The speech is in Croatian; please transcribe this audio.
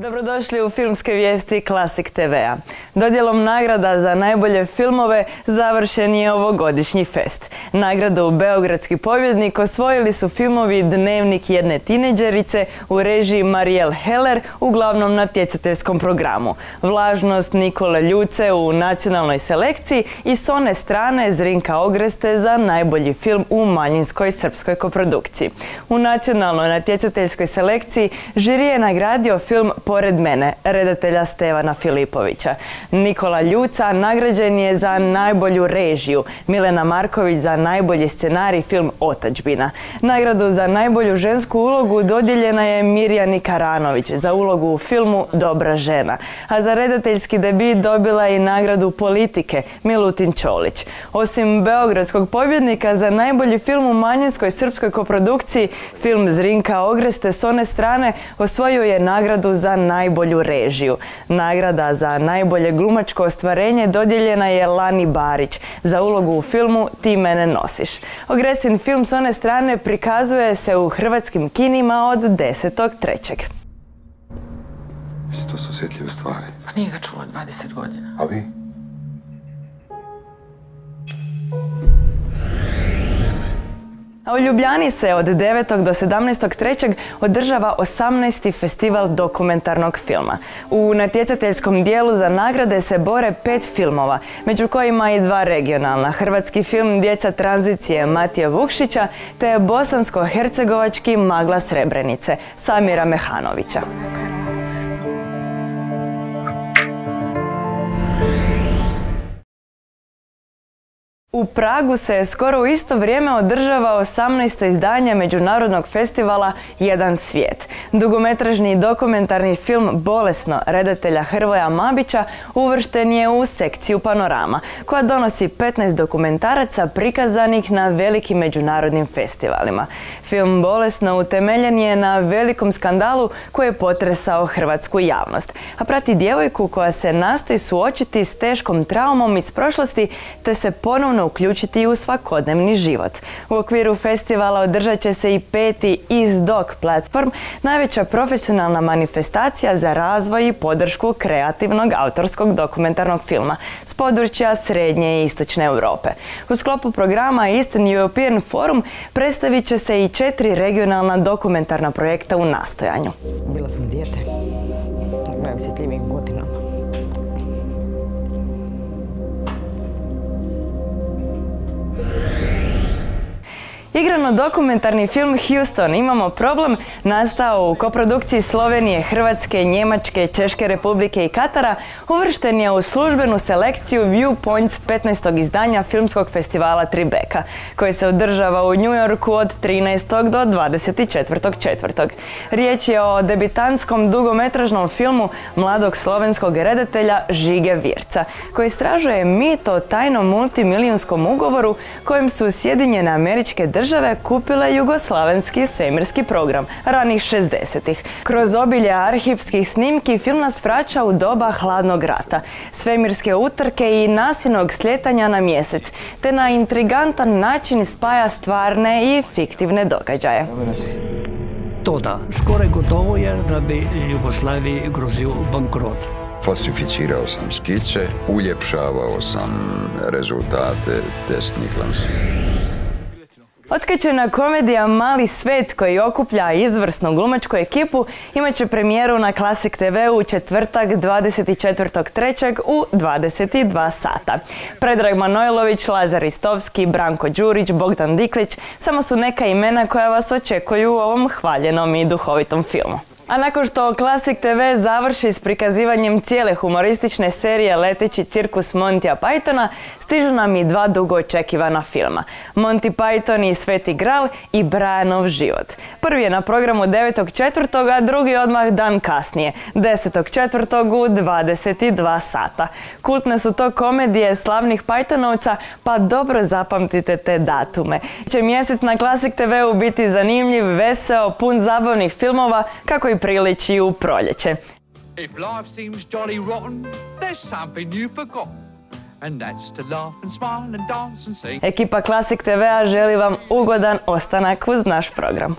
Dobrodošli u filmske vijesti Classic TV-a. Dodjelom nagrada za najbolje filmove završen je ovogodišnji fest. Nagradu Beogradski pobjednik osvojili su filmovi Dnevnik jedne tinejdžerice u režiji Marielle Heller u glavnom natjecateljskom programu, Vlažnost Nikole Ljuce u nacionalnoj selekciji i S one strane Zrinka Ogreste za najbolji film u manjinskoj srpskoj koprodukciji. U nacionalnoj natjecateljskoj selekciji žiri je nagradio film Pored mene, redatelja Stevana Filipovića. Nikola Ljuca nagrađen je za najbolju režiju, Milena Marković za najbolji scenarij film Otadžbina. Nagradu za najbolju žensku ulogu dodijeljena je Mirjani Karanović za ulogu u filmu Dobra žena, a za redateljski debit dobila je i nagradu Politike Milutin Čolić. Osim beogradskog pobjednika za najbolji film u manjinskoj srpskoj koprodukciji, film Zrinka Ogreste S one strane osvojio je nagradu za najbolju režiju. Nagrada za najbolje glumačko ostvarenje dodijeljena je Lani Barić za ulogu u filmu Ti mene nosiš. Ogrestin film S one strane prikazuje se u hrvatskim kinima od 10.3. Mislim, to su osjetljive stvari. Pa nije ga čula 20 godina. A vi? A u Ljubljani se od 9. do 17.3. održava 18. festival dokumentarnog filma. U natjecateljskom dijelu za nagrade se bore 5 filmova, među kojima i 2 regionalna. Hrvatski film Djeca tranzicije Matije Vukšića te bosansko-hercegovački Magla Srebrenice Samira Mehanovića. U Pragu se skoro u isto vrijeme održava 18. izdanje međunarodnog festivala Jedan svijet. Dugometražni dokumentarni film Bolesno redatelja Hrvoja Mabića uvršten je u sekciju Panorama, koja donosi 15 dokumentaraca prikazanih na velikim međunarodnim festivalima. Film Bolesno utemeljen je na velikom skandalu koji je potresao hrvatsku javnost, a prati djevojku koja se nastoji suočiti s teškom traumom iz prošlosti te se ponovno uključiti u svakodnevni život. U okviru festivala održat će se i 5. ISDoc platform, najveća profesionalna manifestacija za razvoj i podršku kreativnog autorskog dokumentarnog filma s područja Srednje i Istočne Europe. U sklopu programa Eastern European Forum predstavit će se i 4 regionalna dokumentarna projekta u nastojanju. Bila sam dijete, najosjetljivijim godinama. Igrano-dokumentarni film Houston, imamo problem, nastao u koprodukciji Slovenije, Hrvatske, Njemačke, Češke Republike i Katara, uvršten je u službenu selekciju Viewpoints 15. izdanja filmskog festivala Tribeca, koji se održava u New Yorku od 13. do 24.4. Riječ je o debitantskom dugometražnom filmu mladog slovenskog redatelja Žige Virca, koji istražuje mit o tajnom multimilijunskom ugovoru kojim su Sjedinjene Američke Države kupile jugoslavenski svemirski program ranih 60-ih. Kroz obilje arhivskih snimki film nas vraća u doba hladnog rata, svemirske utrke i nasilnog slijetanja na mjesec, te na intrigantan način spaja stvarne i fiktivne događaje. To da, skoro gotovo je da bi Jugoslaviji grozio bankrot. Falsificirao sam skice, uljepšavao sam rezultate testnih lansiranja. Otkačena komedija Mali svet, koji okuplja izvrsnu glumačku ekipu, imat će premijeru na Classic TV u četvrtak 24.3. u 22 sata. Predrag Manojlović, Lazar Istovski, Branko Đurić, Bogdan Diklić samo su neka imena koja vas očekuju u ovom hvaljenom i duhovitom filmu. A nakon što Classic TV završi s prikazivanjem cijele humoristične serije Leteći cirkus Montya Pythona, stižu nam i 2 dugo očekivana filma. Monty Python i Sveti Gral i Brianov život. Prvi je na programu 9.4., a drugi odmah dan kasnije, 10.4. u 22 sata. Kultne su to komedije slavnih Pythonovca, pa dobro zapamtite te datume. Će mjesec na Classic TV-u biti zanimljiv, veseo, pun zabavnih filmova, kako i priliči u proljeće. If life seems jolly rotten, there's something you've forgotten. And that's to laugh and smile and dance and sing. Ekipa Classic TV-a želi vam ugodan ostanak uz naš program.